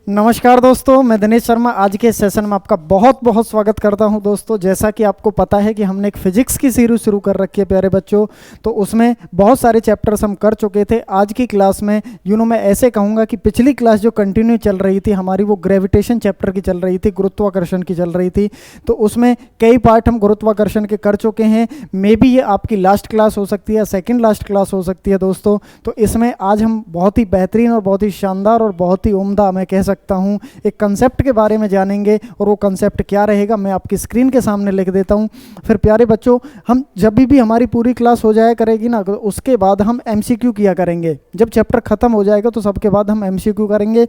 नमस्कार दोस्तों, मैं दिनेश शर्मा आज के सेशन में आपका बहुत बहुत स्वागत करता हूं। दोस्तों, जैसा कि आपको पता है कि हमने एक फिजिक्स की सीरीज शुरू कर रखी है प्यारे बच्चों, तो उसमें बहुत सारे चैप्टर्स हम कर चुके थे। आज की क्लास में मैं ऐसे कहूंगा कि पिछली क्लास जो कंटिन्यू चल रही थी हमारी, वो ग्रेविटेशन चैप्टर की चल रही थी, गुरुत्वाकर्षण की चल रही थी। तो उसमें कई पार्ट हम गुरुत्वाकर्षण के कर चुके हैं। मे बी ये आपकी लास्ट क्लास हो सकती है, सेकेंड लास्ट क्लास हो सकती है दोस्तों। तो इसमें आज हम बहुत ही बेहतरीन और बहुत ही शानदार और बहुत ही उम्दा, मैं कह सकता हूं, एक कंसेप्ट के बारे में जानेंगे। और वो कंसेप्ट क्या रहेगा मैं आपकी स्क्रीन के सामने लिख देता हूं। फिर प्यारे बच्चों, हम जब भी हमारी पूरी क्लास हो जाया करेगी ना, तो उसके बाद हम एमसीक्यू किया करेंगे। जब चैप्टर खत्म हो जाएगा तो सबके बाद हम एमसीक्यू करेंगे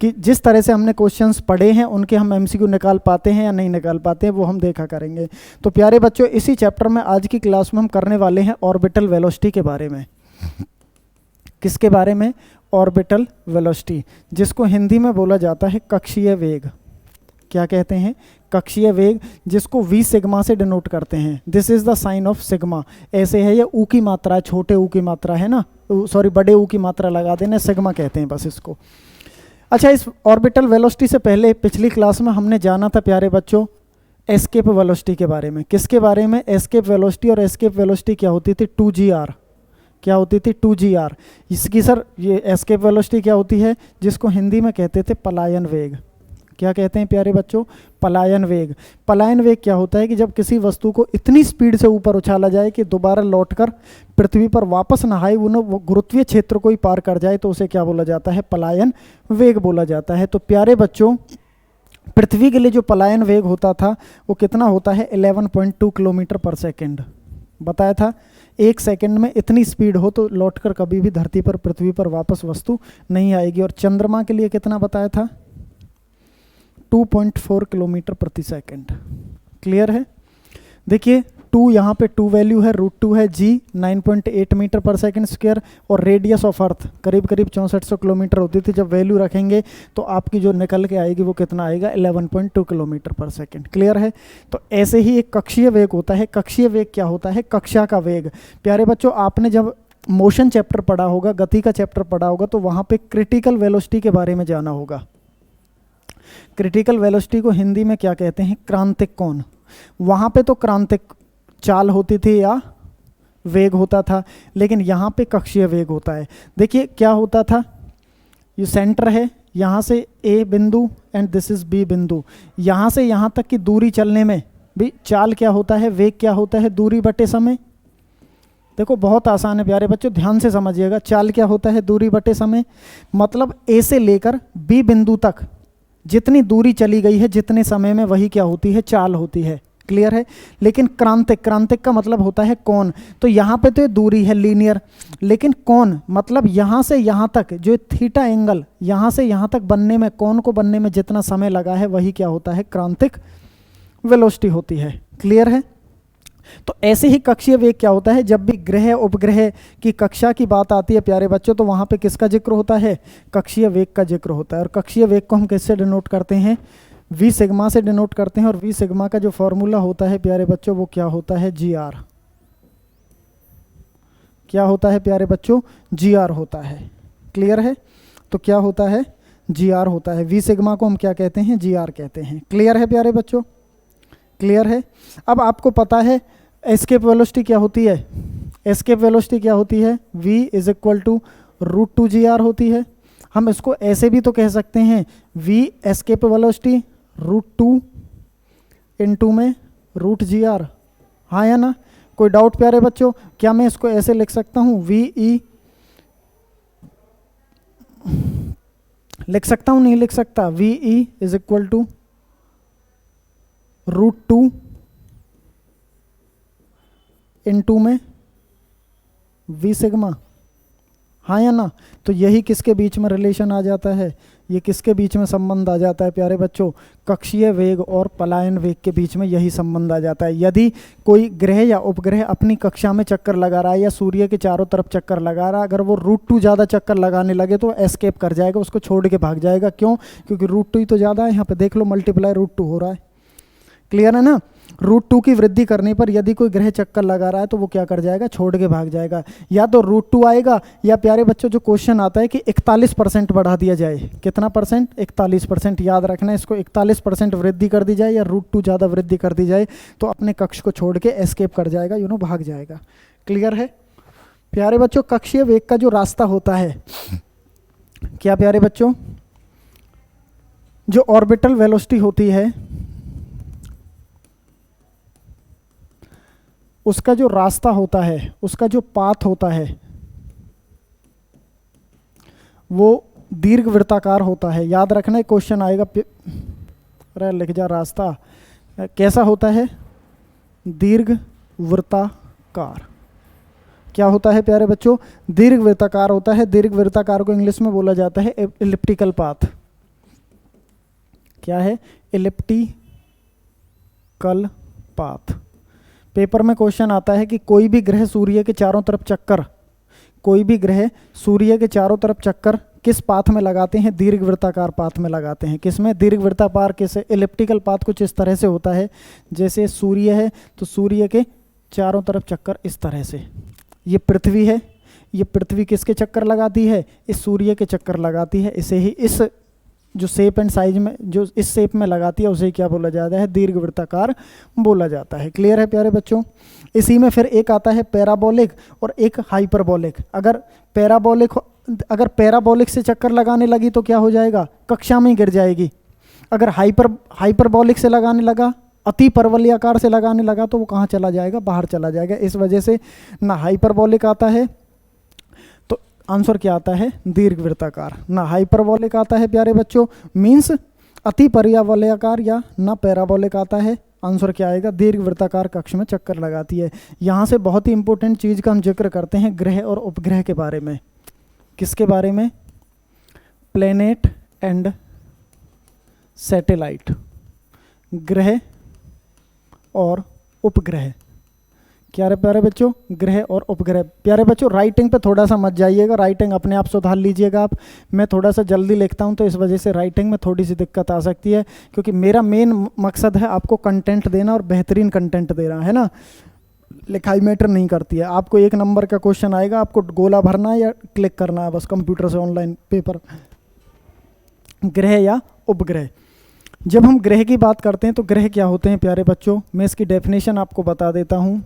कि जिस तरह से हमने क्वेश्चंस पढ़े हैं उनके हम एमसीक्यू निकाल पाते हैं या नहीं निकाल पाते हैं, वो हम देखा करेंगे। तो प्यारे बच्चों, इसी चैप्टर में आज की क्लास में हम करने वाले हैं ऑर्बिटल वेलोसिटी के बारे में। किसके बारे में? ऑर्बिटल वेलोसिटी, जिसको हिंदी में बोला जाता है कक्षीय वेग। क्या कहते हैं? कक्षीय वेग, जिसको वी सिग्मा से डिनोट करते हैं। This is the sign of sigma. ऐसे है, ये ऊ की मात्रा है, छोटे ऊ की मात्रा है ना, सॉरी बड़े ऊ की मात्रा लगा देना, सिग्मा कहते हैं बस इसको। अच्छा, इस ऑर्बिटल वेलोसिटी से पहले पिछली क्लास में हमने जाना था प्यारे बच्चों एस्केप वेलोसिटी के बारे में। किसके बारे में? Escape velocity. और एस्केप वेलोसिटी क्या होती थी? 2gr। क्या होती थी? 2gr। इसकी सर ये एस्केप वेलोसिटी क्या होती है? जिसको हिंदी में कहते थे पलायन वेग। क्या कहते हैं प्यारे बच्चों? पलायन वेग। पलायन वेग क्या होता है कि जब किसी वस्तु को इतनी स्पीड से ऊपर उछाला जाए कि दोबारा लौटकर पृथ्वी पर वापस ना आए, वो गुरुत्वीय क्षेत्र को ही पार कर जाए, तो उसे क्या बोला जाता है? पलायन वेग बोला जाता है। तो प्यारे बच्चों, पृथ्वी के लिए जो पलायन वेग होता था वो कितना होता है? 11.2 किलोमीटर पर सेकेंड। बताया था, एक सेकंड में इतनी स्पीड हो तो लौटकर कभी भी धरती पर, पृथ्वी पर वापस वस्तु नहीं आएगी। और चंद्रमा के लिए कितना बताया था? 2.4 किलोमीटर प्रति सेकंड। क्लियर है? देखिए, 2 यहाँ पे 2 वैल्यू है, √2 है, जी 9.8 मीटर पर सेकंड स्क्वायर, और रेडियस ऑफ अर्थ करीब करीब 6400 किलोमीटर होती थी। जब वैल्यू रखेंगे तो आपकी जो निकल के आएगी वो कितना आएगा? 11.2 किलोमीटर पर सेकंड। क्लियर है? तो ऐसे ही एक कक्षीय वेग होता है। कक्षीय वेग क्या होता है? कक्षा का वेग। प्यारे बच्चों, आपने जब मोशन चैप्टर पढ़ा होगा, गति का चैप्टर पढ़ा होगा, तो वहाँ पे क्रिटिकल वेलोसिटी के बारे में जाना होगा। क्रिटिकल वेलोसिटी को हिंदी में क्या कहते हैं? क्रांतिक कोण। वहाँ पे तो क्रांतिक चाल होती थी या वेग होता था, लेकिन यहाँ पे कक्षीय वेग होता है। देखिए क्या होता था, ये सेंटर है, यहाँ से ए बिंदु एंड दिस इज बी बिंदु। यहाँ से यहाँ तक की दूरी चलने में भी चाल क्या होता है? वेग क्या होता है? दूरी बटे समय। देखो बहुत आसान है प्यारे बच्चों, ध्यान से समझिएगा। चाल क्या होता है? दूरी बटे समय। मतलब ए से लेकर बी बिंदु तक जितनी दूरी चली गई है जितने समय में, वही क्या होती है? चाल होती है। क्लियर है? लेकिन क्रांतिक, क्रांतिक का मतलब होता है कोण। तो यहाँ पे तो ये दूरी है लीनियर, लेकिन कोण मतलब यहाँ से यहाँ तक जो थीटा एंगल यहाँ से यहाँ तक बनने में, कोण को बनने में जितना समय लगा है, वही क्या होता है? क्रांतिक वेलोसिटी होती है। क्लियर है? तो ऐसे ही कक्षीय वेग क्या होता है? जब भी ग्रह उपग्रह की कक्षा की बात आती है प्यारे बच्चों, तो वहाँ पे किसका जिक्र होता है? कक्षीय वेग का जिक्र होता है। और कक्षीय वेग को हम किससे डिनोट करते हैं? वी सिग्मा से डिनोट करते हैं। और वी सिग्मा का जो फॉर्मूला होता है प्यारे बच्चों, वो क्या होता है? gr। क्या होता है प्यारे बच्चों? gr होता है। क्लियर है? तो क्या होता है? gr होता है। वी सिग्मा को हम क्या कहते हैं? gr कहते हैं। क्लियर है प्यारे बच्चों? क्लियर है? अब आपको पता है एस्केप वेलोसिटी क्या होती है? एस्केप वेलोसिटी क्या होती है? v is equal to √2gr होती है। हम इसको ऐसे भी तो कह सकते हैं, v एस्केप वेलोसिटी √2 इंटू में √gr। हाँ या ना? कोई डाउट प्यारे बच्चों? क्या मैं इसको ऐसे लिख सकता हूँ? v e लिख सकता हूँ? नहीं लिख सकता। v e is equal to √2 into में वी सिग्मा। हाँ या ना? तो यही किसके बीच में रिलेशन आ जाता है? ये किसके बीच में संबंध आ जाता है प्यारे बच्चों? कक्षीय वेग और पलायन वेग के बीच में यही संबंध आ जाता है। यदि कोई ग्रह या उपग्रह अपनी कक्षा में चक्कर लगा रहा है या सूर्य के चारों तरफ चक्कर लगा रहा है, अगर वो √2 ज़्यादा चक्कर लगाने लगे तो एस्केप कर जाएगा, उसको छोड़ के भाग जाएगा। क्यों? क्योंकि √2 ही तो ज़्यादा है। यहाँ पे देख लो, मल्टीप्लाई √2 हो रहा है। क्लियर है ना। √2 की वृद्धि करने पर यदि कोई ग्रह चक्कर लगा रहा है तो वो क्या कर जाएगा, छोड़ के भाग जाएगा। या तो √2 आएगा, या प्यारे बच्चों जो क्वेश्चन आता है कि 41% बढ़ा दिया जाए। कितना परसेंट? 41%। याद रखना इसको, 41% वृद्धि कर दी जाए या √2 ज़्यादा वृद्धि कर दी जाए तो अपने कक्ष को छोड़ के एस्केप कर जाएगा, भाग जाएगा। क्लियर है प्यारे बच्चों। कक्षीय वेग का जो रास्ता होता है, क्या प्यारे बच्चों, जो ऑर्बिटल वेलोसिटी होती है उसका जो रास्ता होता है, उसका जो पाथ होता है वो दीर्घवृत्ताकार होता है। याद रखना क्वेश्चन आएगा, अरे लिख जा, रास्ता कैसा होता है? दीर्घवृत्ताकार। क्या होता है प्यारे बच्चों? दीर्घवृत्ताकार होता है। दीर्घवृत्ताकार को इंग्लिश में बोला जाता है एलिप्टिकल पाथ। क्या है? Elliptical path. पेपर में क्वेश्चन आता है कि कोई भी ग्रह सूर्य के चारों तरफ चक्कर, कोई भी ग्रह सूर्य के चारों तरफ चक्कर किस पाथ में लगाते हैं? दीर्घवृत्ताकार पाथ में लगाते हैं। किसमें? दीर्घवृत्ताकार। कैसे? एलिप्टिकल पाथ कुछ इस तरह से होता है, जैसे सूर्य है तो सूर्य के चारों तरफ चक्कर इस तरह से। ये पृथ्वी है, ये पृथ्वी किसके चक्कर लगाती है? इस सूर्य के चक्कर लगाती है। इसे ही इस जो शेप एंड साइज में, जो इस शेप में लगाती है उसे क्या बोला जाता है? दीर्घवृत्ताकार बोला जाता है। क्लियर है प्यारे बच्चों। इसी में फिर एक आता है पैराबोलिक और एक हाइपरबोलिक। अगर पैराबोलिक से चक्कर लगाने लगी तो क्या हो जाएगा? कक्षा में ही गिर जाएगी। अगर हाइपरबोलिक से लगाने लगा, अति परवलयाकार से लगाने लगा तो वो कहाँ चला जाएगा? बाहर चला जाएगा। इस वजह से ना हाइपरबोलिक आता है, तो आंसर क्या आता है? दीर्घवृत्ताकार। ना हाइपरबोलिक आता है प्यारे बच्चों, मीन्स अति परवलयाकार, या ना पैराबोलिक आता है। आंसर क्या आएगा? दीर्घवृत्ताकार कक्ष में चक्कर लगाती है। यहाँ से बहुत ही इंपॉर्टेंट चीज़ का हम जिक्र करते हैं, ग्रह और उपग्रह के बारे में। किसके बारे में? Planet and satellite. ग्रह और उपग्रह। क्या रहे प्यारे बच्चों? ग्रह और उपग्रह। प्यारे बच्चों राइटिंग पे थोड़ा सा मत जाइएगा, राइटिंग अपने आप सुधार लीजिएगा आप। मैं थोड़ा सा जल्दी लिखता हूँ तो इस वजह से राइटिंग में थोड़ी सी दिक्कत आ सकती है, क्योंकि मेरा मेन मकसद है आपको कंटेंट देना और बेहतरीन कंटेंट देना है ना। लिखाई मैटर नहीं करती है। आपको 1 नंबर का क्वेश्चन आएगा, आपको गोला भरना है या क्लिक करना है बस कंप्यूटर से ऑनलाइन पेपर। ग्रह या उपग्रह। जब हम ग्रह की बात करते हैं तो ग्रह क्या होते हैं प्यारे बच्चों? मैं इसकी डेफिनेशन आपको बता देता हूँ।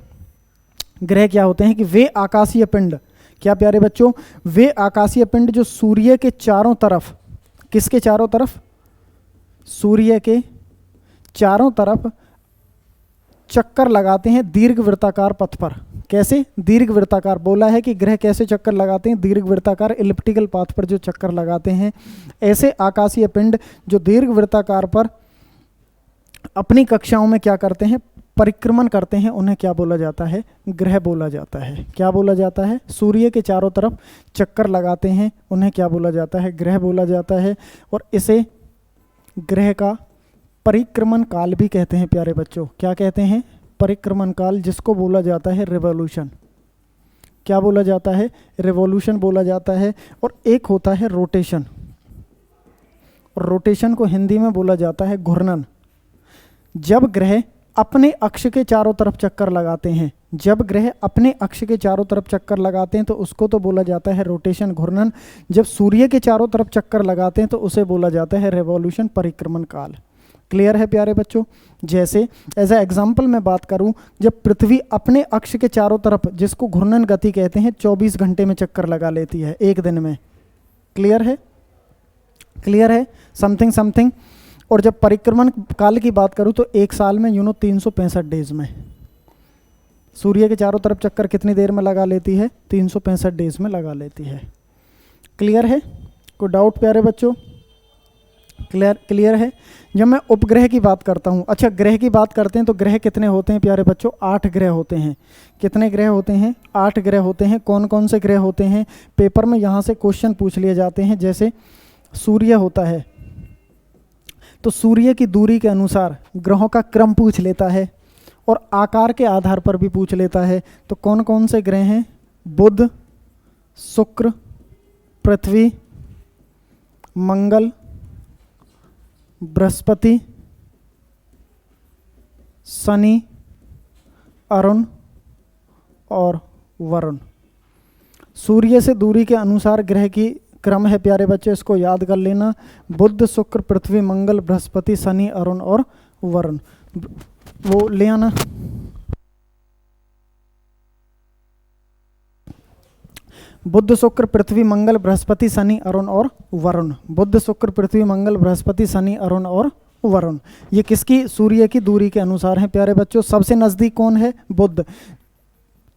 ग्रह क्या होते हैं कि वे आकाशीय पिंड, क्या प्यारे बच्चों? वे आकाशीय पिंड जो सूर्य के चारों तरफ, किसके चारों तरफ? सूर्य के चारों तरफ चक्कर लगाते हैं दीर्घवृत्ताकार पथ पर। कैसे? दीर्घवृत्ताकार। बोला है कि ग्रह कैसे चक्कर लगाते हैं? दीर्घवृत्ताकार इलिप्टिकल पाथ पर जो चक्कर लगाते हैं। ऐसे आकाशीय पिंड जो दीर्घवृत्ताकार पर अपनी कक्षाओं में क्या करते हैं? परिक्रमण करते हैं, उन्हें क्या बोला जाता है? ग्रह बोला जाता है। क्या बोला जाता है? सूर्य के चारों तरफ चक्कर लगाते हैं, उन्हें क्या बोला जाता है? ग्रह बोला जाता है। और इसे ग्रह का परिक्रमण काल भी कहते हैं प्यारे बच्चों। क्या कहते हैं? परिक्रमण काल, जिसको बोला जाता है रिवॉल्यूशन। क्या बोला जाता है? रिवॉल्यूशन बोला जाता है। और एक होता है रोटेशन, और रोटेशन को हिंदी में बोला जाता है घूर्णन। जब ग्रह अपने अक्ष के चारों तरफ चक्कर लगाते हैं, जब ग्रह अपने अक्ष के चारों तरफ चक्कर लगाते हैं तो उसको तो बोला जाता है रोटेशन, घूर्णन। जब सूर्य के चारों तरफ चक्कर लगाते हैं तो उसे बोला जाता है रिवॉल्यूशन, परिक्रमण काल। क्लियर है प्यारे बच्चों। जैसे एज ए एग्जाम्पल मैं बात करूं, जब पृथ्वी अपने अक्ष के चारों तरफ, जिसको घूर्णन गति कहते हैं, 24 घंटे में चक्कर लगा लेती है, एक दिन में। क्लियर है? क्लियर है? Something something. और जब परिक्रमण काल की बात करूं तो एक साल में 365 डेज में सूर्य के चारों तरफ चक्कर कितनी देर में लगा लेती है? 365 डेज में लगा लेती है। क्लियर है? कोई डाउट प्यारे बच्चों? क्लियर है। जब मैं उपग्रह की बात करता हूँ, अच्छा ग्रह की बात करते हैं तो ग्रह कितने होते हैं प्यारे बच्चों? 8 ग्रह होते हैं। कितने ग्रह होते हैं? 8 ग्रह होते हैं। कौन कौन से ग्रह होते हैं? पेपर में यहाँ से क्वेश्चन पूछ लिए जाते हैं। जैसे सूर्य होता है तो सूर्य की दूरी के अनुसार ग्रहों का क्रम पूछ लेता है, और आकार के आधार पर भी पूछ लेता है। तो कौन कौन से ग्रह हैं? बुध, शुक्र, पृथ्वी, मंगल, बृहस्पति, शनि, अरुण और वरुण। सूर्य से दूरी के अनुसार ग्रह की क्रम है प्यारे बच्चे, इसको याद कर लेना। बुध, शुक्र, पृथ्वी, मंगल, बृहस्पति, शनि, अरुण और वरुण। वो ले आना। बुध, शुक्र, पृथ्वी, मंगल, बृहस्पति, शनि, अरुण और वरुण। बुध, शुक्र, पृथ्वी, मंगल, बृहस्पति, शनि, अरुण और वरुण। ये किसकी? सूर्य की दूरी के अनुसार है प्यारे बच्चों। सबसे नजदीक कौन है? बुध।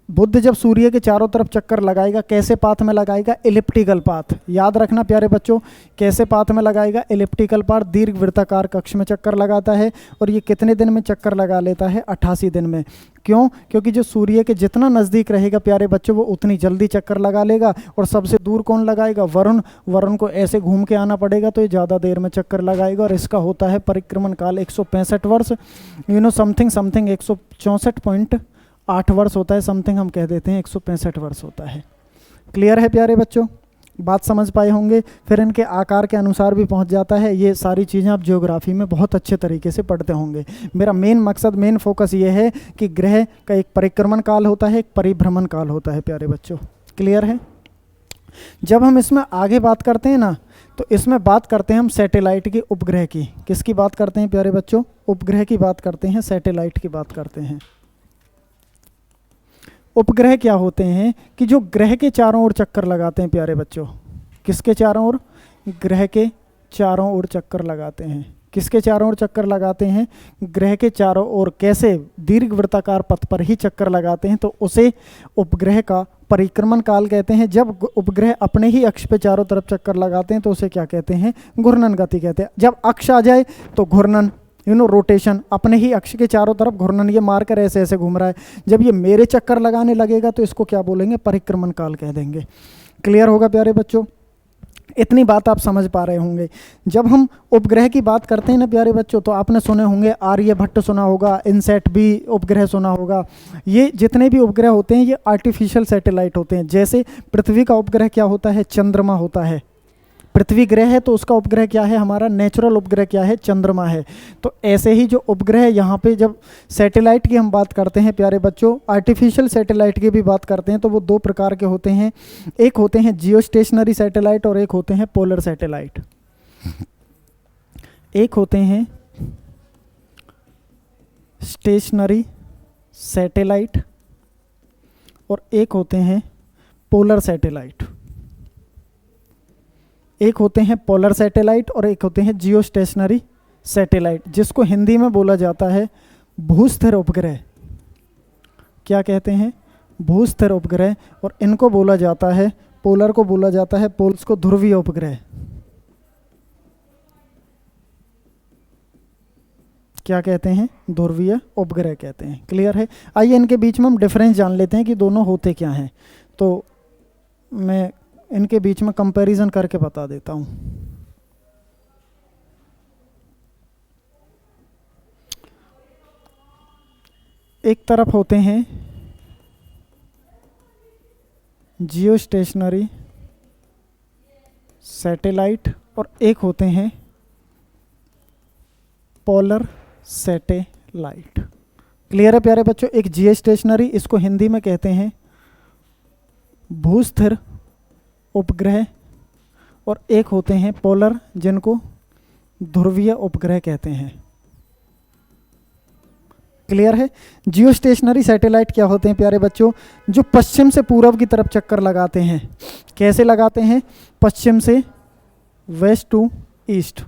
बुध जब सूर्य के चारों तरफ चक्कर लगाएगा, कैसे पाथ में लगाएगा? Elliptical path. याद रखना प्यारे बच्चों, कैसे पाथ में लगाएगा? Elliptical path. दीर्घ वृत्ताकार कक्ष में चक्कर लगाता है। और ये कितने दिन में चक्कर लगा लेता है? 88 दिन में। क्यों? क्योंकि जो सूर्य के जितना नज़दीक रहेगा प्यारे बच्चों, वो उतनी जल्दी चक्कर लगा लेगा। और सबसे दूर कौन लगाएगा? वरुण। वरुण को ऐसे घूम के आना पड़ेगा, तो ये ज़्यादा देर में चक्कर लगाएगा। और इसका होता है परिक्रमण काल 165 वर्ष, समथिंग 164.8 वर्ष होता है, समथिंग हम कह देते हैं 165 वर्ष होता है। क्लियर है प्यारे बच्चों? बात समझ पाए होंगे। फिर इनके आकार के अनुसार भी पहुंच जाता है। ये सारी चीज़ें आप ज्योग्राफी में बहुत अच्छे तरीके से पढ़ते होंगे। मेरा मेन मकसद, मेन फोकस ये है कि ग्रह का एक परिक्रमण काल होता है, एक परिभ्रमण काल होता है प्यारे बच्चों। क्लियर है? जब हम इसमें आगे बात करते हैं ना, तो इसमें बात करते हैं हम सैटेलाइट की, उपग्रह की। किसकी बात करते हैं प्यारे बच्चों? उपग्रह की बात करते हैं, सैटेलाइट की बात करते हैं। उपग्रह क्या होते हैं कि जो ग्रह के चारों ओर चक्कर लगाते हैं प्यारे बच्चों। किसके चारों ओर? ग्रह के चारों ओर चक्कर लगाते हैं। किसके चारों ओर चक्कर लगाते हैं? ग्रह के चारों ओर। कैसे? दीर्घ वृत्ताकार पथ पर ही चक्कर लगाते हैं, तो उसे उपग्रह का परिक्रमण काल कहते हैं। जब उपग्रह अपने ही अक्ष पे चारों तरफ चक्कर लगाते हैं, तो उसे क्या कहते हैं? घूर्णन गति कहते हैं। जब अक्ष आ जाए तो घूर्णन, रोटेशन, अपने ही अक्ष के चारों तरफ घूर्णन। ये मारकर ऐसे ऐसे घूम रहा है। जब ये मेरे चक्कर लगाने लगेगा, तो इसको क्या बोलेंगे? परिक्रमण काल कह देंगे। क्लियर होगा प्यारे बच्चों? इतनी बात आप समझ पा रहे होंगे। जब हम उपग्रह की बात करते हैं ना प्यारे बच्चों, तो आपने सुने होंगे, आर्यभट्ट सुना होगा, इनसैट भी उपग्रह सुना होगा। ये जितने भी उपग्रह होते हैं, ये आर्टिफिशियल सैटेलाइट होते हैं। जैसे पृथ्वी का उपग्रह क्या होता है? चंद्रमा होता है। पृथ्वी ग्रह है, तो उसका उपग्रह क्या है? हमारा नेचुरल उपग्रह क्या है? चंद्रमा है। तो ऐसे ही जो उपग्रह यहाँ पे, जब सैटेलाइट की हम बात करते हैं प्यारे बच्चों, आर्टिफिशियल सैटेलाइट की भी बात करते हैं, तो वो दो प्रकार के होते हैं। एक होते हैं जियो स्टेशनरी सैटेलाइट और एक होते हैं पोलर सैटेलाइट। एक होते हैं स्टेशनरी सैटेलाइट और एक होते हैं पोलर सैटेलाइट। एक होते हैं पोलर सैटेलाइट और एक होते हैं जियो स्टेशनरी सैटेलाइट, जिसको हिंदी में बोला जाता है भूस्थिर उपग्रह। क्या कहते हैं? भूस्थिर उपग्रह। और इनको बोला जाता है, पोलर को बोला जाता है, पोल्स को ध्रुवीय उपग्रह। क्या कहते हैं? ध्रुवीय उपग्रह कहते हैं। क्लियर है? आइए इनके बीच में हम डिफरेंस जान लेते हैं कि दोनों होते क्या हैं। तो मैं इनके बीच में कंपैरिजन करके बता देता हूं। एक तरफ होते हैं जियो स्टेशनरी सैटेलाइट और एक होते हैं पोलर सैटेलाइट। क्लियर है प्यारे बच्चों? एक जियो स्टेशनरी, इसको हिंदी में कहते हैं भूस्थिर उपग्रह, और एक होते हैं पोलर, जिनको ध्रुवीय उपग्रह कहते हैं। क्लियर है? जियो स्टेशनरी सैटेलाइट क्या होते हैं प्यारे बच्चों? जो पश्चिम से पूरब की तरफ चक्कर लगाते हैं। कैसे लगाते हैं? पश्चिम से वेस्ट टू ईस्ट।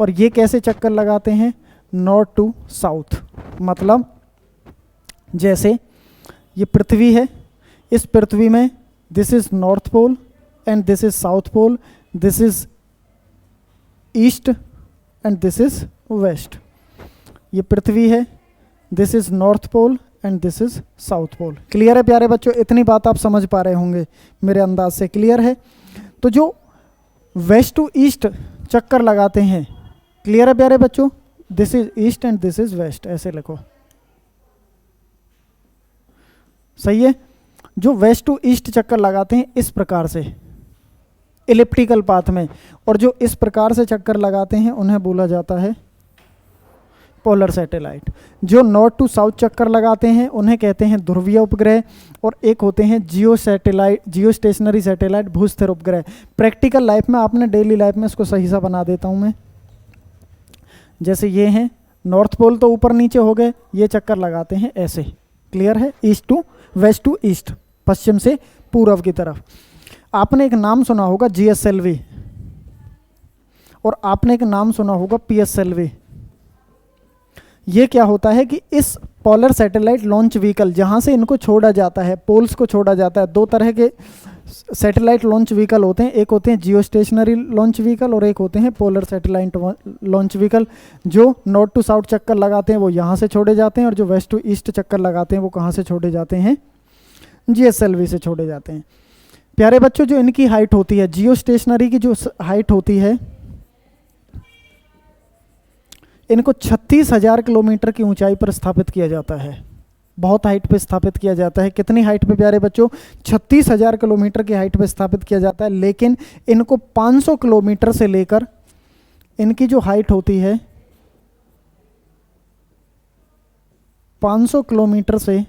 और ये कैसे चक्कर लगाते हैं? North to south. मतलब जैसे ये पृथ्वी है, इस पृथ्वी में this is north pole and this is south pole, this is east and this is west. ये पृथ्वी है, this is north pole and this is south pole. Clear है प्यारे बच्चों? इतनी बात आप समझ पा रहे होंगे मेरे अंदाज से। क्लियर है? तो जो वेस्ट टू ईस्ट चक्कर लगाते हैं, क्लियर है प्यारे बच्चों? This is east and this is west, ऐसे लिखो। सही है? जो वेस्ट टू ईस्ट चक्कर लगाते हैं इस प्रकार से इलिप्टिकल पाथ में, और जो इस प्रकार से चक्कर लगाते हैं उन्हें बोला जाता है पोलर सैटेलाइट। जो नॉर्थ टू साउथ चक्कर लगाते हैं उन्हें कहते हैं ध्रुवीय उपग्रह, और एक होते हैं जियो सैटेलाइट, जियो स्टेशनरी सैटेलाइट, भूस्थिर उपग्रह। प्रैक्टिकल लाइफ में आपने डेली लाइफ में इसको सही सा बना देता हूँ मैं। जैसे ये हैं, नॉर्थ पोल तो ऊपर नीचे हो गए, ये चक्कर लगाते हैं ऐसे, क्लियर है, east to west to east, पश्चिम से पूर्व की तरफ। आपने एक नाम सुना होगा GSLV, और आपने एक नाम सुना होगा PSLV। ये क्या होता है कि इस पोलर सैटेलाइट लॉन्च व्हीकल, जहाँ से इनको छोड़ा जाता है, पोल्स को छोड़ा जाता है, दो तरह के सैटेलाइट लॉन्च व्हीकल होते हैं। एक होते हैं जियो स्टेशनरी लॉन्च व्हीकल और एक होते हैं पोलर सैटेलाइट लॉन्च व्हीकल। जो नॉर्थ टू साउथ चक्कर लगाते हैं वो यहाँ से छोड़े जाते हैं, और जो वेस्ट टू ईस्ट चक्कर लगाते हैं वो कहाँ से छोड़े जाते हैं, GSLV से छोड़े जाते हैं। प्यारे बच्चों, जो इनकी हाइट होती है, जियो स्टेशनरी की जो हाइट होती है, इनको 36,000 किलोमीटर की ऊंचाई पर स्थापित किया जाता है। बहुत हाइट पे स्थापित किया जाता है। कितनी हाइट पे प्यारे बच्चों? 36,000 किलोमीटर की हाइट पे स्थापित किया जाता है। लेकिन इनको 500 किलोमीटर से लेकर, इनकी जो हाइट होती है 500 किलोमीटर से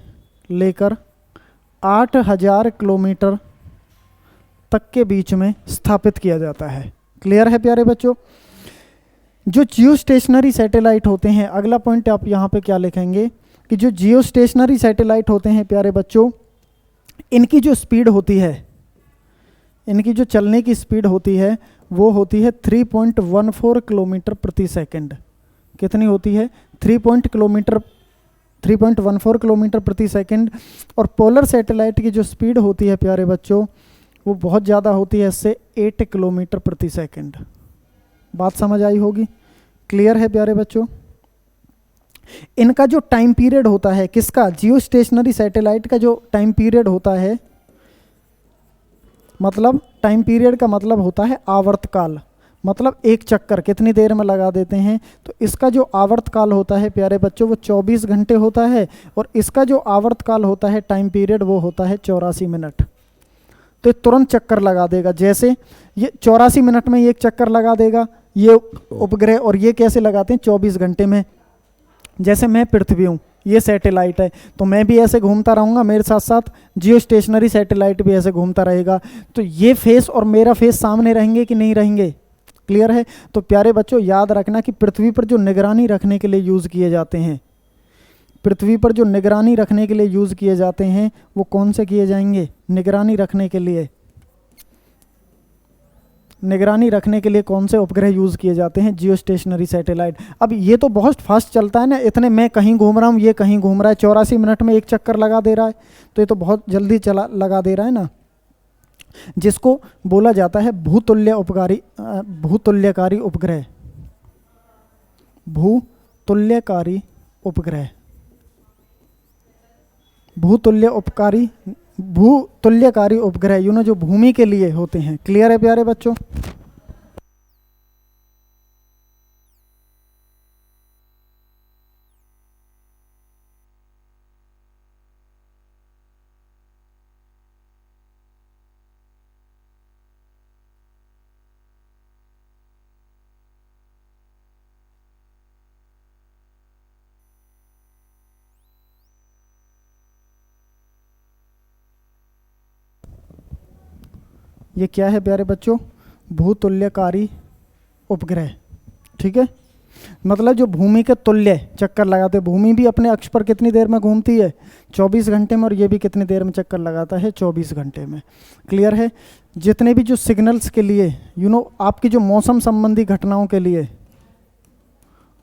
लेकर 8,000 किलोमीटर तक के बीच में स्थापित किया जाता है। क्लियर है प्यारे बच्चों? जो जियो स्टेशनरी सैटेलाइट होते हैं, अगला पॉइंट आप यहाँ पे क्या लिखेंगे कि जो जियो स्टेशनरी सैटेलाइट होते हैं प्यारे बच्चों, इनकी जो स्पीड होती है, इनकी जो चलने की स्पीड होती है वो होती है 3.14 किलोमीटर प्रति सेकंड। कितनी होती है? 3.14 किलोमीटर प्रति सेकंड। और पोलर सैटेलाइट की जो स्पीड होती है प्यारे बच्चों, वो बहुत ज़्यादा होती है, इससे 8 किलोमीटर प्रति सेकंड। बात समझ आई होगी? क्लियर है प्यारे बच्चों? इनका जो टाइम पीरियड होता है, किसका? जियो स्टेशनरी सैटेलाइट का जो टाइम पीरियड होता है, मतलब टाइम पीरियड का मतलब होता है आवर्तकाल, मतलब एक चक्कर कितनी देर में लगा देते हैं। तो इसका जो आवर्तकाल होता है प्यारे बच्चों वो 24 घंटे होता है, और इसका जो आवर्तकाल होता है, टाइम पीरियड, वो होता है 84 मिनट। तो तुरंत चक्कर लगा देगा। जैसे ये 84 मिनट में ये एक चक्कर लगा देगा ये उपग्रह, और ये कैसे लगाते हैं? 24 घंटे में। जैसे मैं पृथ्वी हूँ, ये सैटेलाइट है, तो मैं भी ऐसे घूमता रहूँगा, मेरे साथ साथ जियो स्टेशनरी सैटेलाइट भी ऐसे घूमता रहेगा। तो ये फेस और मेरा फेस सामने रहेंगे कि नहीं रहेंगे? क्लियर है? तो प्यारे बच्चों याद रखना कि पृथ्वी पर जो निगरानी रखने के लिए यूज़ किए जाते हैं, पृथ्वी पर जो निगरानी रखने के लिए यूज़ किए जाते हैं वो कौन से किए जाएंगे? निगरानी रखने के लिए, निगरानी रखने के लिए कौन से उपग्रह यूज़ किए जाते हैं? जियो स्टेशनरी सैटेलाइट। अब ये तो बहुत फास्ट चलता है ना, इतने मैं कहीं घूम रहा हूँ, ये कहीं घूम रहा है, 84 मिनट में एक चक्कर लगा दे रहा है, तो ये तो बहुत जल्दी चला लगा दे रहा है ना, जिसको बोला जाता है भूतुल्यकारी उपग्रह। भूतुल्यकारी उपग्रह, भूतुल्यकारी उपग्रह, जो भूमि के लिए होते हैं। क्लियर है प्यारे बच्चों? ये क्या है प्यारे बच्चों? भूतुल्यकारी उपग्रह। ठीक है, मतलब जो भूमि के तुल्य चक्कर लगाते हैं। भूमि भी अपने अक्ष पर कितनी देर में घूमती है? 24 घंटे में, और ये भी कितनी देर में चक्कर लगाता है? 24 घंटे में। क्लियर है? जितने भी जो सिग्नल्स के लिए, आपकी जो मौसम संबंधी घटनाओं के लिए,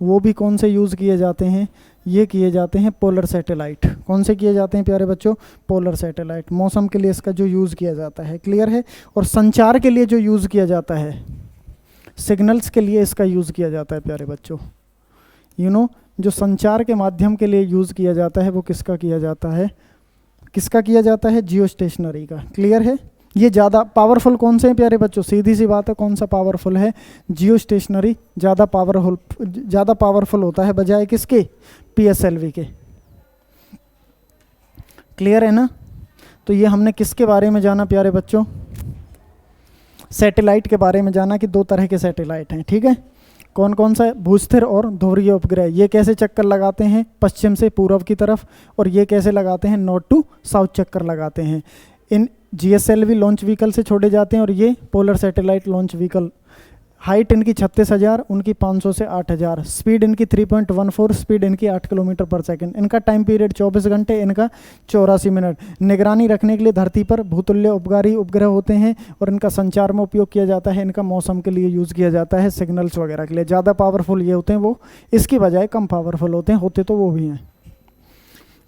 वो भी कौन से यूज़ किए जाते हैं? ये किए जाते हैं पोलर सैटेलाइट। कौन से किए जाते हैं प्यारे बच्चों? Polar satellite. मौसम के लिए इसका जो यूज़ किया जाता है। क्लियर है? और संचार के लिए जो यूज़ किया जाता है, सिग्नल्स के लिए इसका यूज़ किया जाता है प्यारे बच्चों। जो संचार के माध्यम के लिए यूज़ किया जाता है वो किसका किया जाता है? किसका किया जाता है? जियो स्टेशनरी का। क्लियर है? ये ज़्यादा पावरफुल कौन से हैं प्यारे बच्चों? सीधी सी बात है, कौन सा पावरफुल है? जियो स्टेशनरी ज़्यादा पावरफुल होता है बजाय किसके? PSLV के। क्लियर है ना? तो ये हमने किसके बारे में जाना प्यारे बच्चों? सैटेलाइट के बारे में जाना कि दो तरह के सैटेलाइट हैं। ठीक है, कौन कौन सा है? भूस्थिर और ध्रुवीय उपग्रह। ये कैसे चक्कर लगाते हैं? पश्चिम से पूर्व की तरफ। और ये कैसे लगाते हैं? नॉर्थ टू साउथ चक्कर लगाते हैं। इन GSLV लॉन्च व्हीकल से छोड़े जाते हैं और ये polar satellite launch vehicle. Height इनकी 36,000, उनकी 500 से 8,000। स्पीड इनकी 3.14, स्पीड इनकी 8 किलोमीटर पर सेकंड। इनका टाइम पीरियड 24 घंटे, इनका 84 मिनट। निगरानी रखने के लिए धरती पर भूतुल्य उपग्रही उपग्रह होते हैं और इनका संचार में उपयोग किया जाता है। इनका मौसम के लिए यूज़ किया जाता है, सिग्नल्स वगैरह के लिए। ज़्यादा पावरफुल ये होते हैं, वो इसकी बजाय कम पावरफुल होते तो वो भी हैं।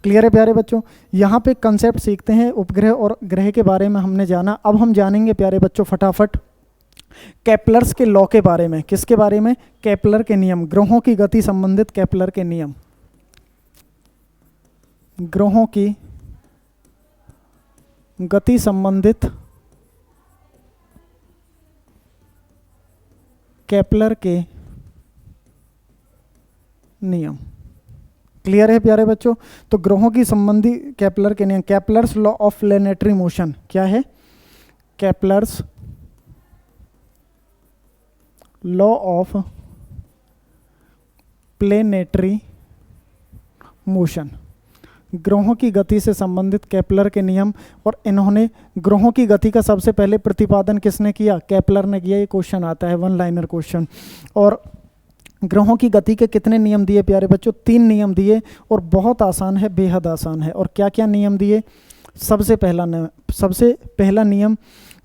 क्लियर है प्यारे बच्चों? यहाँ पे कंसेप्ट सीखते हैं उपग्रह और ग्रह के बारे में हमने जाना। अब हम जानेंगे प्यारे बच्चों फटाफट केपलर्स के लॉ के बारे में। किसके बारे में? केपलर के नियम, ग्रहों की गति संबंधित केपलर के नियम। ग्रहों की गति संबंधित केपलर के नियम। क्लियर है प्यारे बच्चों? तो ग्रहों की संबंधी केपलर के नियम। Kepler's law of planetary motion क्या है? Kepler's law of planetary motion, ग्रहों की गति से संबंधित केपलर के नियम। और इन्होंने ग्रहों की गति का सबसे पहले प्रतिपादन किसने किया? केपलर ने किया। ये क्वेश्चन आता है, वन लाइनर क्वेश्चन। और ग्रहों की गति के कितने नियम दिए प्यारे बच्चों? 3 नियम दिए और बहुत आसान है, बेहद आसान है। और क्या क्या नियम दिए? सबसे पहला नियम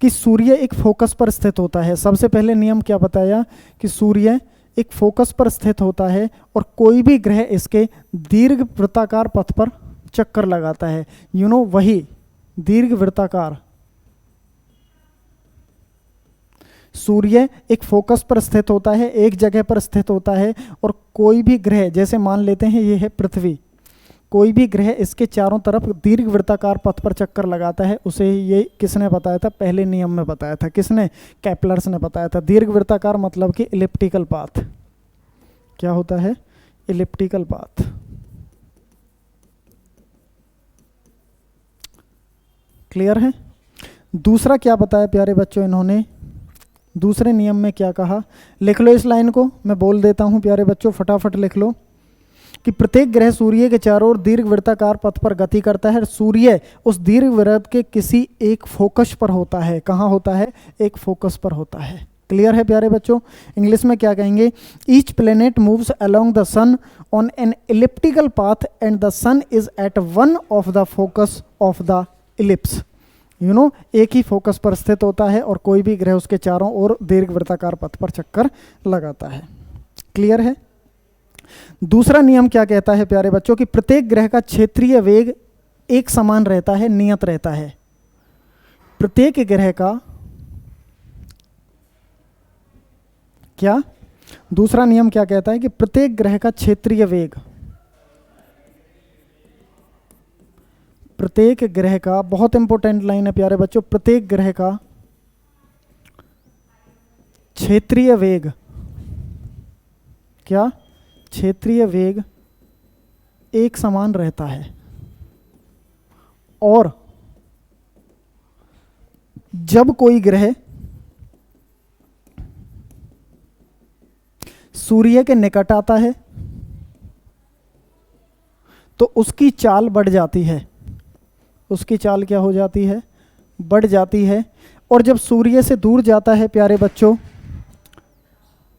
कि सूर्य एक फोकस पर स्थित होता है। सबसे पहले नियम क्या बताया? कि सूर्य एक फोकस पर स्थित होता है और कोई भी ग्रह इसके दीर्घ वृत्ताकार पथ पर चक्कर लगाता है। वही दीर्घ वृत्ताकार। सूर्य एक फोकस पर स्थित होता है, एक जगह पर स्थित होता है और कोई भी ग्रह, जैसे मान लेते हैं ये है पृथ्वी, कोई भी ग्रह इसके चारों तरफ दीर्घ वृत्ताकार पथ पर चक्कर लगाता है। उसे ये किसने बताया था? पहले नियम में बताया था। किसने? केपलर्स ने बताया था। दीर्घ वृत्ताकार मतलब कि इलिप्टिकल पाथ। क्या होता है? Elliptical path. क्लियर है? दूसरा क्या बताया प्यारे बच्चों इन्होंने? दूसरे नियम में क्या कहा? लिख लो इस लाइन को, मैं बोल देता हूं प्यारे बच्चों, फटाफट लिख लो कि प्रत्येक ग्रह सूर्य के चारों ओर दीर्घ वृत्ताकार पथ पर गति करता है। सूर्य उस दीर्घ वृत्त के किसी एक फोकस पर होता है। कहाँ होता है? एक फोकस पर होता है। क्लियर है प्यारे बच्चों? इंग्लिश में क्या कहेंगे? Each planet moves along the sun on an elliptical path and the sun is at one of the focus of the ellipse. एक ही फोकस पर स्थित होता है और कोई भी ग्रह उसके चारों ओर दीर्घ वृत्ताकार पथ पर चक्कर लगाता है। क्लियर है? दूसरा नियम क्या कहता है प्यारे बच्चों? कि प्रत्येक ग्रह का क्षेत्रीय वेग एक समान रहता है, नियत रहता है। प्रत्येक ग्रह का क्या? दूसरा नियम क्या कहता है? कि प्रत्येक ग्रह का क्षेत्रीय वेग, प्रत्येक ग्रह का, बहुत इंपॉर्टेंट लाइन है प्यारे बच्चों, प्रत्येक ग्रह का क्षेत्रीय वेग, क्या? क्षेत्रीय वेग एक समान रहता है। और जब कोई ग्रह सूर्य के निकट आता है तो उसकी चाल बढ़ जाती है। उसकी चाल क्या हो जाती है? बढ़ जाती है। और जब सूर्य से दूर जाता है प्यारे बच्चों,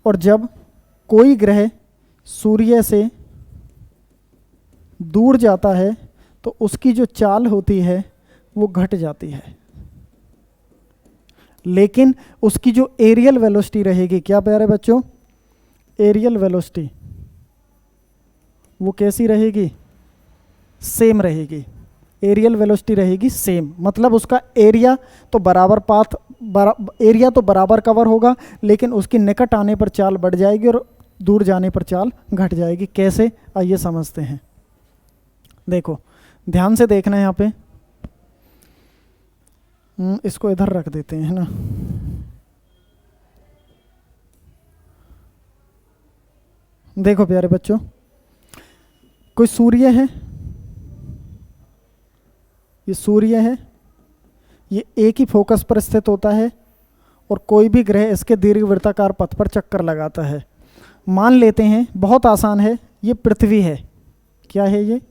और जब कोई ग्रह सूर्य से दूर जाता है तो उसकी जो चाल होती है वो घट जाती है। लेकिन उसकी जो एरियल वेलोसिटी रहेगी, क्या प्यारे बच्चों? एरियल वेलोसिटी वो कैसी रहेगी? सेम रहेगी। एरियल वेलोसिटी रहेगी सेम, मतलब उसका एरिया तो एरिया तो बराबर कवर होगा, लेकिन उसके निकट आने पर चाल बढ़ जाएगी और दूर जाने पर चाल घट जाएगी। कैसे? आइए समझते हैं। देखो ध्यान से देखना है यहाँ पे। इसको इधर रख देते हैं, है ना। देखो प्यारे बच्चों, कोई सूर्य है, ये सूर्य है, ये एक ही फोकस पर स्थित होता है और कोई भी ग्रह इसके दीर्घवृत्ताकार पथ पर चक्कर लगाता है। मान लेते हैं, बहुत आसान है, ये पृथ्वी है। क्या है ये?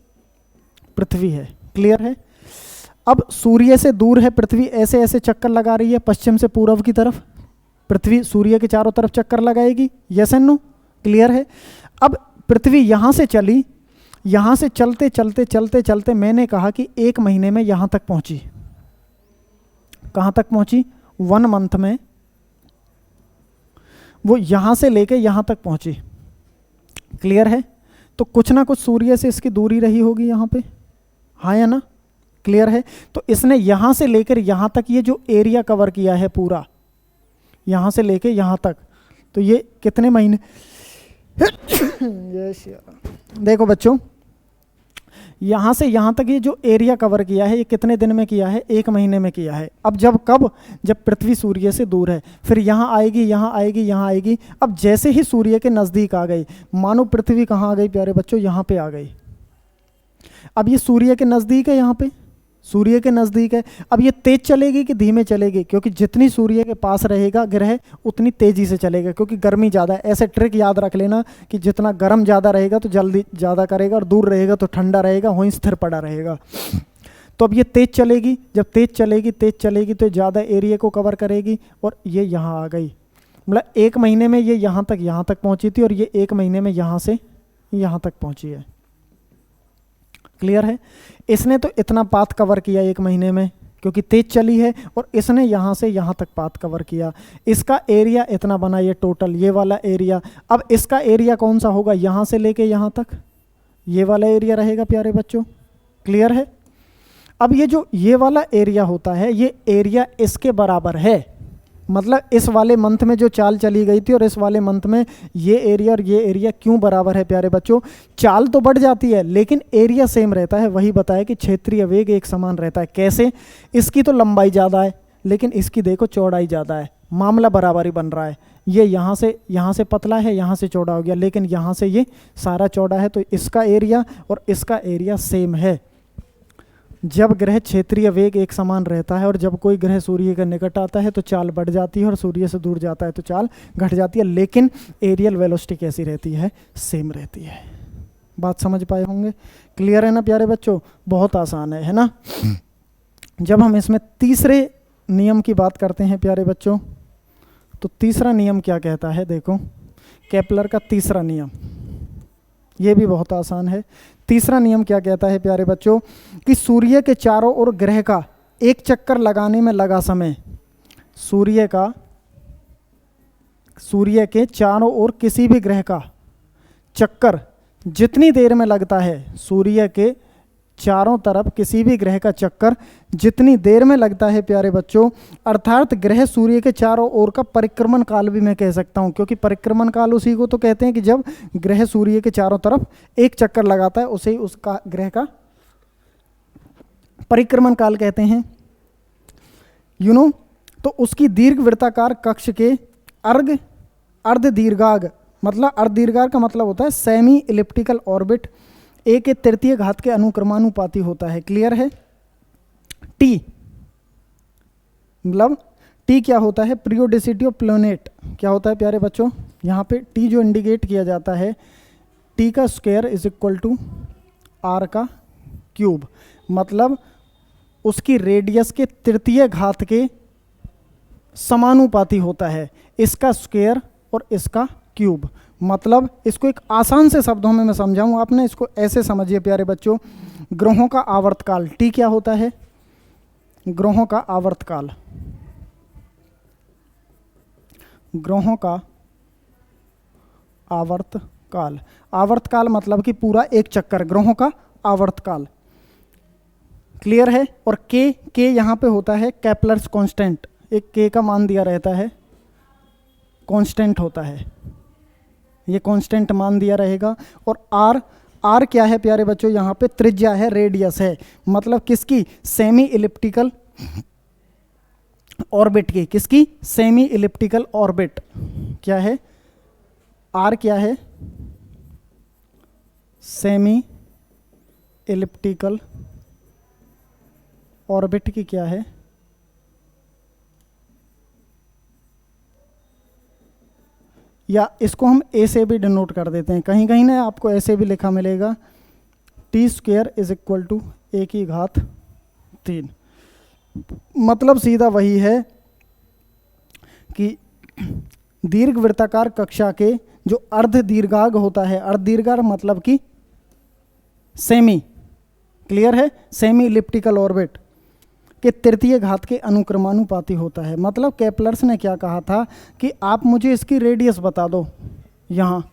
पृथ्वी है। क्लियर है? अब सूर्य से दूर है पृथ्वी, ऐसे ऐसे चक्कर लगा रही है पश्चिम से पूर्व की तरफ। पृथ्वी सूर्य के चारों तरफ चक्कर लगाएगी। Yes and no? क्लियर है? अब पृथ्वी यहाँ से चली, यहाँ से चलते चलते चलते चलते मैंने कहा कि 1 महीने में यहाँ तक पहुँची। कहाँ तक पहुँची? 1 मंथ में वो यहाँ से लेके यहाँ तक पहुँची। क्लियर है? तो कुछ ना कुछ सूर्य से इसकी दूरी रही होगी यहाँ पे, हाँ या ना? क्लियर है? तो इसने यहाँ से लेकर यहाँ तक ये जो एरिया कवर किया है पूरा, यहाँ से लेके यहाँ तक, तो ये कितने महीने देखो बच्चों, यहाँ से यहाँ तक ये जो एरिया कवर किया है ये कितने दिन में किया है? 1 महीने में किया है। अब जब पृथ्वी सूर्य से दूर है, फिर यहाँ आएगी, यहाँ आएगी, यहाँ आएगी। अब जैसे ही सूर्य के नज़दीक आ गई, मानो पृथ्वी कहाँ आ गई प्यारे बच्चों? यहाँ पे आ गई। अब ये सूर्य के नज़दीक है, यहाँ पे सूर्य के नज़दीक है। अब ये तेज चलेगी कि धीमे चलेगी? क्योंकि जितनी सूर्य के पास रहेगा ग्रह उतनी तेज़ी से चलेगा, क्योंकि गर्मी ज़्यादा है। ऐसे ट्रिक याद रख लेना कि जितना गर्म ज़्यादा रहेगा तो जल्दी ज़्यादा करेगा, और दूर रहेगा तो ठंडा रहेगा, वहीं स्थिर पड़ा रहेगा। तो अब ये तेज़ चलेगी, जब तेज़ चलेगी तो ज़्यादा एरिया को कवर करेगी, और ये यहाँ आ गई। मतलब 1 महीने में ये यहाँ तक पहुँची थी, और ये 1 महीने में यहाँ से यहाँ तक पहुँची है। क्लियर है? इसने तो इतना पाथ कवर किया 1 महीने में, क्योंकि तेज चली है, और इसने यहाँ से यहाँ तक पाथ कवर किया। इसका एरिया इतना बना, ये टोटल ये वाला एरिया। अब इसका एरिया कौन सा होगा? यहाँ से लेके यहाँ तक ये वाला एरिया रहेगा प्यारे बच्चों। क्लियर है? अब ये जो ये वाला एरिया होता है, ये एरिया इसके बराबर है। मतलब इस वाले मंथ में जो चाल चली गई थी और इस वाले मंथ में ये एरिया और ये एरिया क्यों बराबर है प्यारे बच्चों? चाल तो बढ़ जाती है लेकिन एरिया सेम रहता है। वही बताया कि क्षेत्रीय वेग एक समान रहता है। कैसे? इसकी तो लंबाई ज़्यादा है लेकिन इसकी देखो चौड़ाई ज़्यादा है, मामला बराबर ही बन रहा है। ये यहाँ से पतला है, यहाँ से चौड़ा हो गया, लेकिन यहाँ से ये सारा चौड़ा है, तो इसका एरिया और इसका एरिया सेम है। जब ग्रह क्षेत्रीय वेग एक समान रहता है और जब कोई ग्रह सूर्य के निकट आता है तो चाल बढ़ जाती है, और सूर्य से दूर जाता है तो चाल घट जाती है, लेकिन एरियल वेलोसिटी कैसी रहती है? सेम रहती है। बात समझ पाए होंगे? क्लियर है ना प्यारे बच्चों? बहुत आसान है ना? जब हम इसमें तीसरे नियम की बात करते हैं प्यारे बच्चों, तो तीसरा नियम क्या कहता है? देखो, केपलर का तीसरा नियम, ये भी बहुत आसान है। तीसरा नियम क्या कहता है प्यारे बच्चों? कि सूर्य के चारों ओर ग्रह का एक चक्कर लगाने में लगा समय, सूर्य के चारों ओर किसी भी ग्रह का चक्कर जितनी देर में लगता है, सूर्य के चारों तरफ किसी भी ग्रह का चक्कर जितनी देर में लगता है प्यारे बच्चों, अर्थात ग्रह सूर्य के चारों ओर का परिक्रमण काल भी मैं कह सकता हूं, क्योंकि परिक्रमण काल उसी को तो कहते हैं कि जब ग्रह सूर्य के चारों तरफ एक चक्कर लगाता है उसे ही उसका ग्रह का परिक्रमण काल कहते हैं। तो उसकी दीर्घवृत्ताकार कक्ष के अर्ध दीर्घाग, मतलब अर्ध दीर्घाग का मतलब होता है सेमी इलिप्टिकल ऑर्बिट, 1/3 घात के अनुक्रमानुपाती होता है। क्लियर है? टी मतलब टी क्या होता है? पीरियोडिसिटी ऑफ प्लैनेट क्या होता है प्यारे बच्चों? यहाँ पे टी जो इंडिकेट किया जाता है, टी का square is equal to R का क्यूब, मतलब उसकी रेडियस के 3 घात के समानुपाती होता है, इसका स्क्वायर और इसका क्यूब। मतलब इसको एक आसान से शब्दों में मैं समझाऊं, आपने इसको ऐसे समझिए प्यारे बच्चों, ग्रहों का आवर्तकाल, टी क्या होता है? ग्रहों का आवर्तकाल, ग्रहों का आवर्तकाल, आवर्तकाल मतलब कि पूरा एक चक्कर, ग्रहों का आवर्तकाल। क्लियर है? और के यहाँ पे होता है केपलर्स कांस्टेंट, एक के का मान दिया रहता है, कांस्टेंट होता है, ये कांस्टेंट मान दिया रहेगा। और आर क्या है प्यारे बच्चों? यहाँ पे त्रिज्या है, रेडियस है, मतलब किसकी? सेमी इलिप्टिकल ऑर्बिट की। किसकी? Semi elliptical orbit. क्या है? आर क्या है? सेमी इलिप्टिकल ऑर्बिट की क्या है? या इसको हम ए से भी डिनोट कर देते हैं, कहीं कहीं ना आपको ऐसे भी लिखा मिलेगा, T square is equal to A की घात 3। मतलब सीधा वही है कि दीर्घवृत्ताकार कक्षा के जो अर्ध दीर्घाग होता है, अर्ध दीर्घाग मतलब कि सेमी, क्लियर है, सेमी इलिप्टिकल ऑर्बिट के तृतीय घात के अनुक्रमानुपाती होता है। मतलब केपलर्स ने क्या कहा था कि आप मुझे इसकी रेडियस बता दो, यहाँ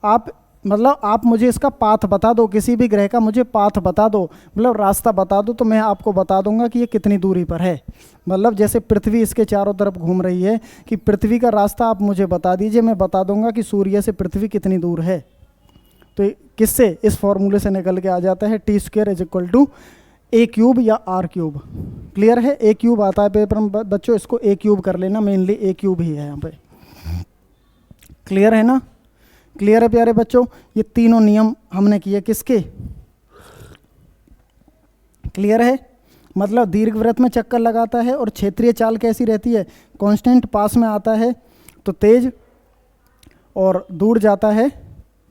आप मतलब आप मुझे इसका पाथ बता दो, किसी भी ग्रह का मुझे पाथ बता दो, मतलब रास्ता बता दो, तो मैं आपको बता दूंगा कि ये कितनी दूरी पर है। मतलब जैसे पृथ्वी इसके चारों तरफ घूम रही है, कि पृथ्वी का रास्ता आप मुझे बता दीजिए, मैं बता दूंगा कि सूर्य से पृथ्वी कितनी दूर है। तो किससे, इस फॉर्मूले से निकल के आ जाता है T square is equal to a cube या आर क्यूब। क्लियर है, ए क्यूब आता है पेपर में बच्चों, इसको ए क्यूब कर लेना, मेनली ए क्यूब ही है यहाँ पे। क्लियर है ना, क्लियर है प्यारे बच्चों, ये तीनों नियम हमने किए किसके, क्लियर है। मतलब दीर्घवृत्त में चक्कर लगाता है और क्षेत्रीय चाल कैसी रहती है, कांस्टेंट, पास में आता है तो तेज और दूर जाता है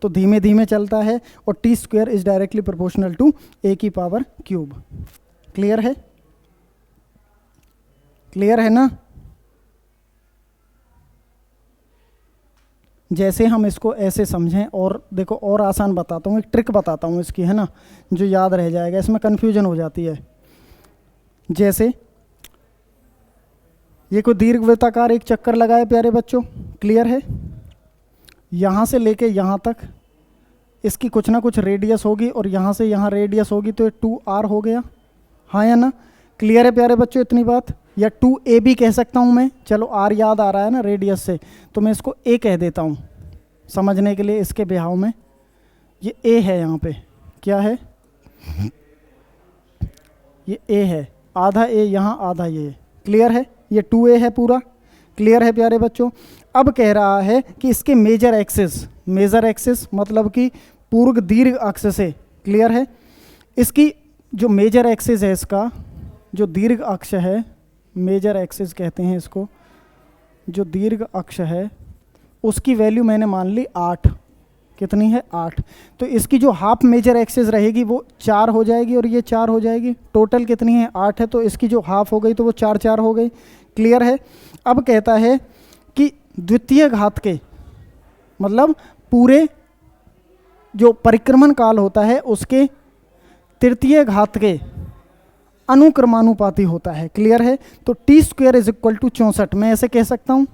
तो धीमे धीमे चलता है, और T square is directly proportional to A की पावर क्यूब। क्लियर है, क्लियर है ना। जैसे हम इसको ऐसे समझें, और देखो और आसान बताता हूँ, एक ट्रिक बताता हूँ इसकी, है ना, जो याद रह जाएगा, इसमें कन्फ्यूजन हो जाती है। जैसे ये कोई दीर्घवृत्ताकार एक चक्कर लगाए प्यारे बच्चों, क्लियर है, यहाँ से लेके यहाँ तक इसकी कुछ ना कुछ रेडियस होगी, और यहाँ से यहाँ रेडियस होगी, तो ये 2r हो गया, हाँ या ना। क्लियर है प्यारे बच्चों इतनी बात, या 2a भी कह सकता हूँ मैं, चलो r याद आ रहा है ना रेडियस से, तो मैं इसको a कह देता हूँ समझने के लिए इसके बिहाव में। ये a है, यहाँ पे क्या है, ये a है, आधा a यहाँ, आधा ये, क्लियर है, ये 2a है पूरा। क्लियर है प्यारे बच्चों। अब कह रहा है कि इसके मेजर एक्सिस मतलब कि पूर्व दीर्घ अक्ष से, क्लियर है, इसकी जो मेजर एक्सिस है, इसका जो दीर्घ अक्ष है, मेजर एक्सिस कहते हैं इसको, जो दीर्घ अक्ष है उसकी वैल्यू मैंने मान ली 8, कितनी है 8, तो इसकी जो हाफ मेजर एक्सिस रहेगी वो 4 हो जाएगी, और ये 4 हो जाएगी, टोटल कितनी है 8 है, तो इसकी जो हाफ हो गई तो वो 4 4 हो गई। क्लियर है। अब कहता है कि द्वितीय घात के मतलब पूरे जो परिक्रमण काल होता है उसके तृतीय घात के अनुक्रमानुपाती होता है। क्लियर है। तो T square is equal to 64, मैं ऐसे कह सकता हूं,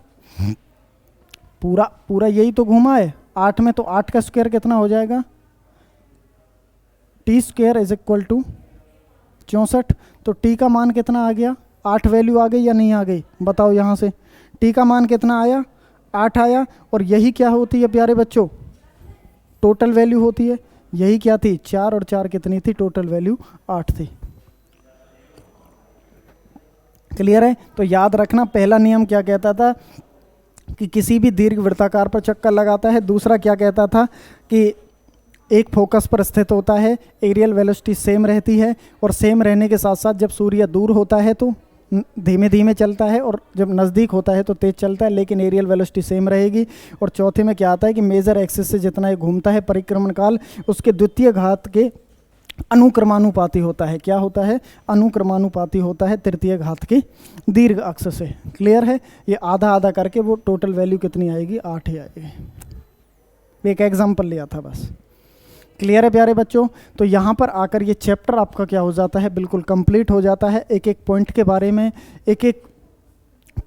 पूरा यही तो घुमा है 8 में, तो 8 का स्क्वायर कितना हो जाएगा, T square is equal to 64। तो टी का मान कितना आ गया, 8 वैल्यू आ गई या नहीं आ गई, बताओ यहाँ से। टी का मान कितना आया, 8 आया, और यही क्या होती है प्यारे बच्चों, टोटल वैल्यू होती है। यही क्या थी, 4 और 4 कितनी थी, टोटल वैल्यू 8 थी। क्लियर है। तो याद रखना, पहला नियम क्या कहता था कि किसी भी दीर्घ वृत्ताकार पर चक्कर लगाता है। दूसरा क्या कहता था कि एक फोकस पर स्थित होता है, एरियल वेलोसिटी सेम रहती है, और सेम रहने के साथ साथ जब सूर्य दूर होता है तो धीमे धीमे चलता है, और जब नज़दीक होता है तो तेज़ चलता है, लेकिन एरियल वेलोसिटी सेम रहेगी। और चौथे में क्या आता है कि मेजर एक्सिस से जितना ये घूमता है परिक्रमण काल, उसके द्वितीय घात के अनुक्रमानुपाती होता है। क्या होता है, अनुक्रमानुपाती होता है तृतीय घात के दीर्घ अक्ष से। क्लियर है। ये आधा आधा करके वो टोटल वैल्यू कितनी आएगी, 8 ही आएगी। एक एग्जाम्पल लिया था बस। क्लियर है प्यारे बच्चों। तो यहाँ पर आकर ये चैप्टर आपका क्या हो जाता है, बिल्कुल कंप्लीट हो जाता है। एक एक पॉइंट के बारे में, एक एक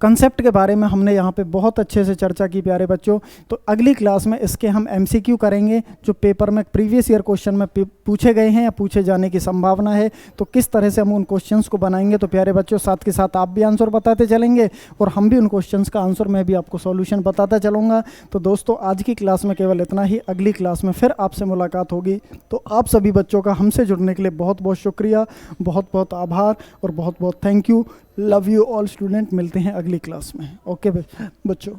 कंसेप्ट के बारे में हमने यहाँ पे बहुत अच्छे से चर्चा की प्यारे बच्चों। तो अगली क्लास में इसके हम एमसीक्यू करेंगे, जो पेपर में प्रीवियस ईयर क्वेश्चन में पूछे गए हैं या पूछे जाने की संभावना है। तो किस तरह से हम उन क्वेश्चंस को बनाएंगे, तो प्यारे बच्चों साथ के साथ आप भी आंसर बताते चलेंगे, और हम भी उन क्वेश्चंस का आंसर, मैं भी आपको सॉल्यूशन बताता चलूँगा। तो दोस्तों आज की क्लास में केवल इतना ही, अगली क्लास में फिर आपसे मुलाकात होगी। तो आप सभी बच्चों का हमसे जुड़ने के लिए बहुत बहुत शुक्रिया, बहुत बहुत आभार और बहुत बहुत thank you. Love you all student. मिलते हैं अगली क्लास में। ओके बच्चों।